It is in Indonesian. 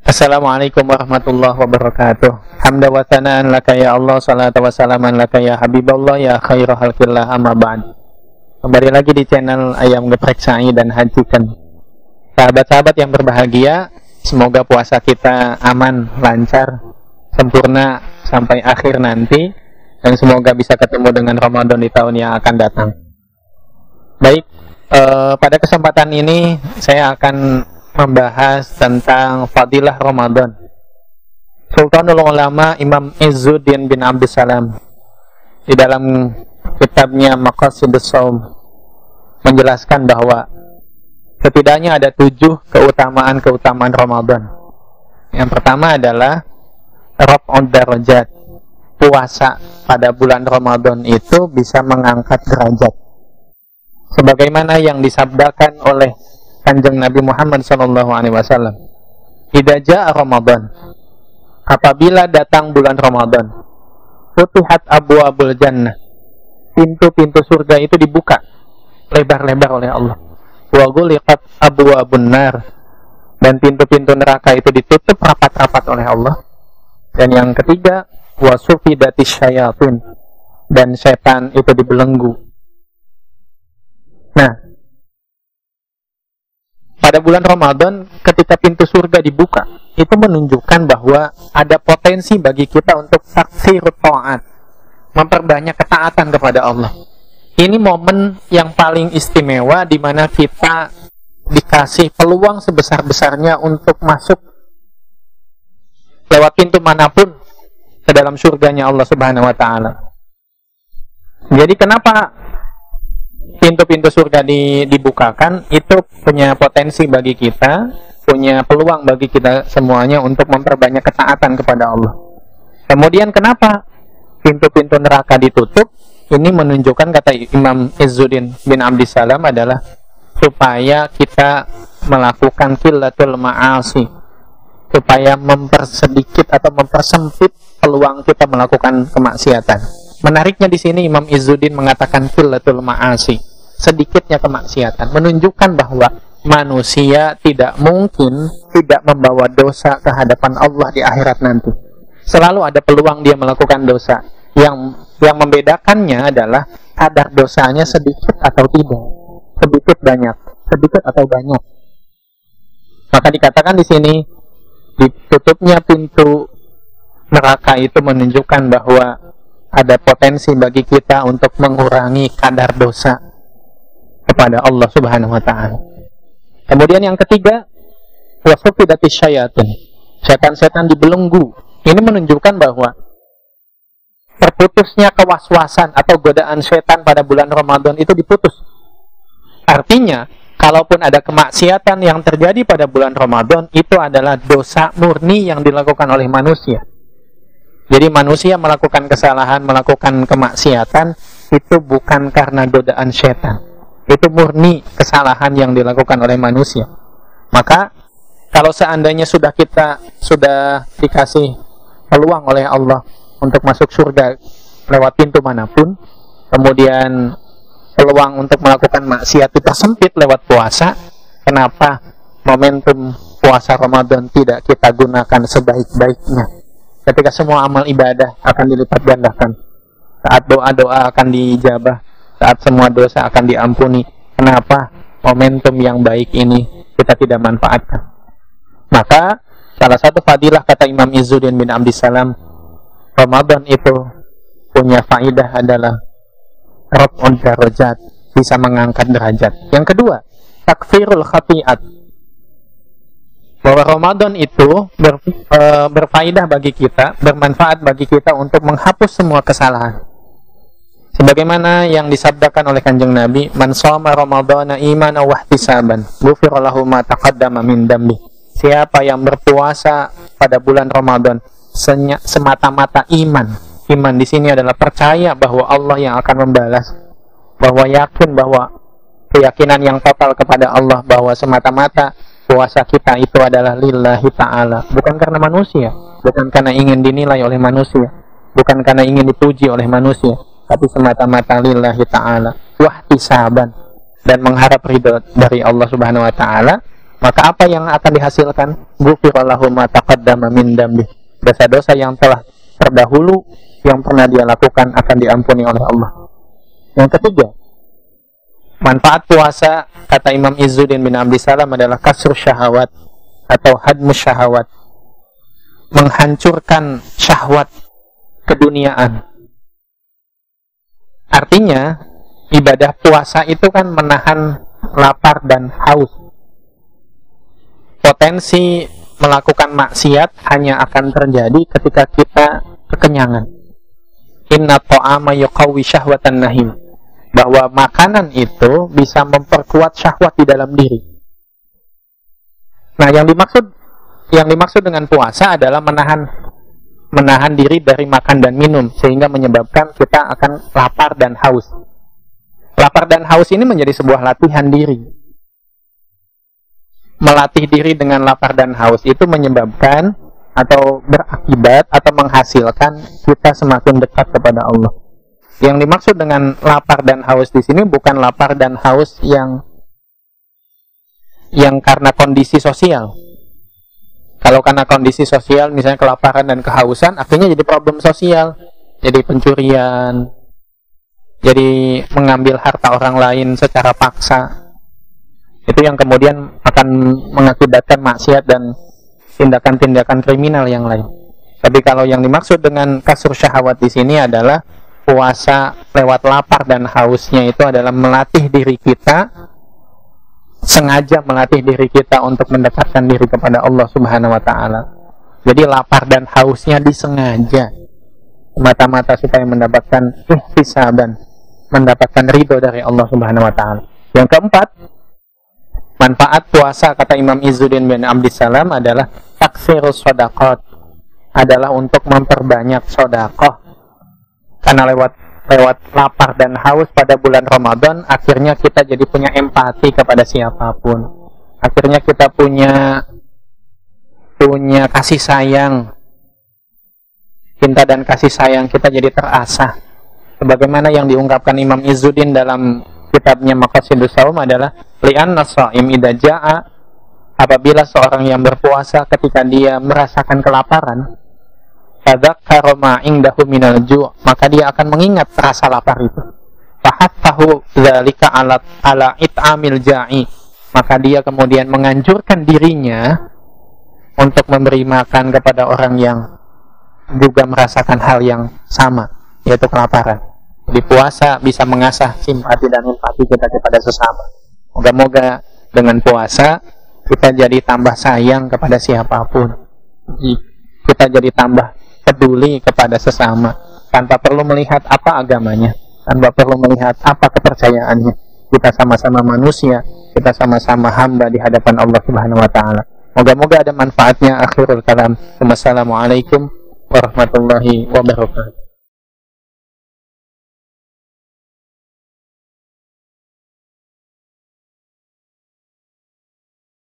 Assalamualaikum warahmatullahi wabarakatuh. Hamda wa thana'an laka ya Allah, salatu wa salaman laka ya Habiballah, ya khaira khalqillah, amma ba'd. Kembali lagi di channel Ayam Geprek Sa'i dan Hajikan. Sahabat-sahabat yang berbahagia, semoga puasa kita aman, lancar, sempurna sampai akhir nanti, dan semoga bisa ketemu dengan Ramadan di tahun yang akan datang. Baik, pada kesempatan ini saya akan membahas tentang fadilah Ramadan. Sultanul Ulama Imam Izzuddin bin Abdussalam di dalam kitabnya Maqasidus Shaum menjelaskan bahwa setidaknya ada 7 keutamaan Ramadan. Yang pertama adalah raf'ud darajat. Puasa pada bulan Ramadan itu bisa mengangkat derajat, sebagaimana yang disabdakan oleh Kanjeng Nabi Muhammad SAW. Idza jaa Ramadan, apabila datang bulan Ramadan, futihat abwaabul jannah, pintu-pintu surga itu dibuka lebar-lebar oleh Allah. Wa ghuliqat abwaabun nar, dan pintu-pintu neraka itu ditutup rapat-rapat oleh Allah. Dan yang ketiga, wa sufidatis syayatin, dan setan itu dibelenggu. Nah, pada bulan Ramadan ketika pintu surga dibuka, itu menunjukkan bahwa ada potensi bagi kita untuk taksirut ta'at, memperbanyak ketaatan kepada Allah. Ini momen yang paling istimewa di mana kita dikasih peluang sebesar-besarnya untuk masuk lewat pintu manapun ke dalam surganya Allah Subhanahu wa taala. Jadi kenapa pintu-pintu surga dibukakan? Itu punya potensi bagi kita, punya peluang bagi kita semuanya untuk memperbanyak ketaatan kepada Allah. Kemudian kenapa pintu-pintu neraka ditutup? Ini menunjukkan, kata Imam Izzuddin bin Abdussalam, adalah supaya kita melakukan qillatul ma'asi, supaya mempersedikit atau mempersempit peluang kita melakukan kemaksiatan. Menariknya di sini Imam Izzuddin mengatakan qillatul ma'asi, sedikitnya kemaksiatan, menunjukkan bahwa manusia tidak mungkin tidak membawa dosa ke hadapan Allah di akhirat nanti. Selalu ada peluang dia melakukan dosa. Yang membedakannya adalah kadar dosanya sedikit atau tidak, sedikit atau banyak. Maka dikatakan di sini ditutupnya pintu neraka itu menunjukkan bahwa ada potensi bagi kita untuk mengurangi kadar dosa kepada Allah Subhanahu wa taala. Kemudian yang ketiga, wasufidatis syayatin, setan-setan dibelenggu. Ini menunjukkan bahwa terputusnya kewaswasan atau godaan setan pada bulan Ramadan itu diputus. Artinya, kalaupun ada kemaksiatan yang terjadi pada bulan Ramadan, itu adalah dosa murni yang dilakukan oleh manusia. Jadi manusia melakukan kesalahan, melakukan kemaksiatan, itu bukan karena godaan setan. Itu murni kesalahan yang dilakukan oleh manusia. Maka, kalau seandainya sudah dikasih peluang oleh Allah untuk masuk surga lewat pintu manapun, kemudian peluang untuk melakukan maksiat itu sempit lewat puasa, kenapa momentum puasa Ramadan tidak kita gunakan sebaik-baiknya? Ketika semua amal ibadah akan dilipat gandakan, saat doa-doa akan dijabah, saat semua dosa akan diampuni, kenapa momentum yang baik ini kita tidak manfaatkan? Maka salah satu fadilah, kata Imam Izzuddin bin Abdussalam, Ramadan itu punya faidah adalah raf'ud darajat, bisa mengangkat derajat. Yang kedua, takfirul khati'at, bahwa Ramadan itu berfaidah bagi kita, bermanfaat bagi kita untuk menghapus semua kesalahan. Sebagaimana yang disabdakan oleh Kanjeng Nabi, man shoma ramadhana imanan wa ihtisaban, ghufira lahu ma taqaddama min dambi. Siapa yang berpuasa pada bulan Ramadan semata-mata iman di sini adalah percaya bahwa Allah yang akan membalas, bahwa yakin, bahwa keyakinan yang total kepada Allah, bahwa semata-mata puasa kita itu adalah lillahi ta'ala, bukan karena manusia, bukan karena ingin dinilai oleh manusia, bukan karena ingin dipuji oleh manusia, tapi semata-mata lillahi ta'ala, wahtisaban, dan mengharap ridho dari Allah Subhanahu wa ta'ala. maka apa yang akan dihasilkan? Ghufira lahu ma taqaddama min dambi. Dosa-dosa yang telah terdahulu yang pernah dia lakukan akan diampuni oleh Allah. Yang ketiga, manfaat puasa, kata Imam Izzuddin bin Abdissalam, adalah kasr syahwat atau hadmus syahwat, menghancurkan syahwat keduniaan. Artinya, ibadah puasa itu kan menahan lapar dan haus. Potensi melakukan maksiat hanya akan terjadi ketika kita kekenyangan. Inna ta'ama yuqawwi syahwatan nahim. Bahwa makanan itu bisa memperkuat syahwat di dalam diri. Nah, yang dimaksud dengan puasa adalah menahan diri dari makan dan minum, sehingga menyebabkan kita akan lapar dan haus. Lapar dan haus ini menjadi sebuah latihan diri. Melatih diri dengan lapar dan haus itu menyebabkan atau berakibat atau menghasilkan kita semakin dekat kepada Allah. Yang dimaksud dengan lapar dan haus di sini bukan lapar dan haus yang karena kondisi sosial. Kalau karena kondisi sosial, misalnya kelaparan dan kehausan, akhirnya jadi problem sosial, jadi pencurian, jadi mengambil harta orang lain secara paksa. Itu yang kemudian akan mengakibatkan maksiat dan tindakan-tindakan kriminal yang lain. Tapi kalau yang dimaksud dengan kasur syahwat di sini adalah puasa lewat lapar dan hausnya itu adalah melatih diri kita, sengaja melatih diri kita untuk mendekatkan diri kepada Allah Subhanahu wa Ta'ala. Jadi lapar dan hausnya disengaja, mata-mata supaya mendapatkan ihtisaban, mendapatkan ridho dari Allah Subhanahu wa Ta'ala. Yang keempat, manfaat puasa, kata Imam Izzuddin bin Abdissalam, adalah taksirus shadaqat, adalah untuk memperbanyak sedekah. Karena lewat lapar dan haus pada bulan Ramadan, akhirnya kita jadi punya empati kepada siapapun. Akhirnya kita punya kasih sayang. Cinta dan kasih sayang kita jadi terasah. Sebagaimana yang diungkapkan Imam Izzuddin dalam kitabnya Maqasidus Shaum adalah li'anna shaim idza jaa'a, apabila seorang yang berpuasa ketika dia merasakan kelaparan, tadzakkara ma indahu minal ju', maka dia akan mengingat rasa lapar itu. Fahattahu dzalika ala it'amil ja'i, maka dia kemudian menganjurkan dirinya untuk memberi makan kepada orang yang juga merasakan hal yang sama, yaitu kelaparan. Di puasa bisa mengasah simpati dan empati kita kepada sesama. Moga-moga dengan puasa kita jadi tambah sayang kepada siapapun, kita jadi tambah peduli kepada sesama, tanpa perlu melihat apa agamanya, tanpa perlu melihat apa kepercayaannya. Kita sama-sama manusia, kita sama-sama hamba di hadapan Allah Subhanahu wa Ta'ala. Moga-moga ada manfaatnya. Akhirul kalam. Wassalamualaikum warahmatullahi wabarakatuh.